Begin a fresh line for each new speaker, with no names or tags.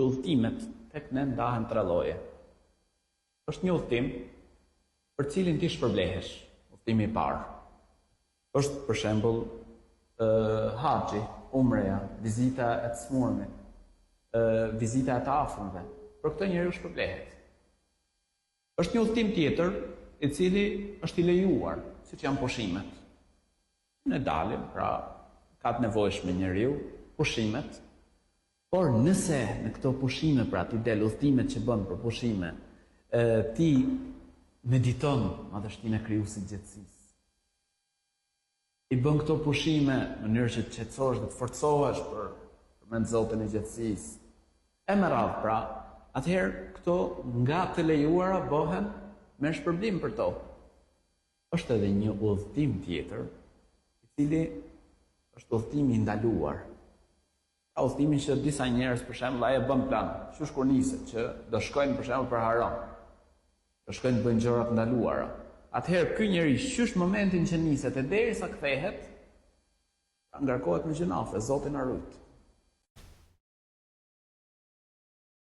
Udhëtimet tek ne ndahen 3 lloje. Është një udhëtim për cilin ti shpërblehesh, udhëtimi i parë. Është për shembull haxhi, umreja, vizita e të smurmit, vizita e të afërmve. Për këtë njeriu shpërblehet. Është një udhëtim tjetër i cili është i lejuar, siç janë pushimet. Ne dalim, pra ka të nevojshme njeriu, pushimet. Por nëse në këto pushime, pra ti del udhëtimet që bën për pushime, ti mediton madhështinë e Krijuesit të gjithësisë. I bën këto pushime në mënyrë që të qetësohesh dhe të forcohesh për mend Zotin e gjithësisë. E me radhë, pra, atëherë këto nga të lejuara bëhen me shpërblim për to. Është edhe një udhëtim tjetër, i cili është udhëtimi i ndaluar. Ka udhëtimin që disa njerëz për shembull ai e bën plan, qysh kur niset që do shkojnë për shembull për haram. Do shkojnë të bëjnë gjëra të ndaluara. Atëherë ky njeri qysh momentin që niset e derisa kthehet, ngarkohet në gjunafe, Zoti na rujt.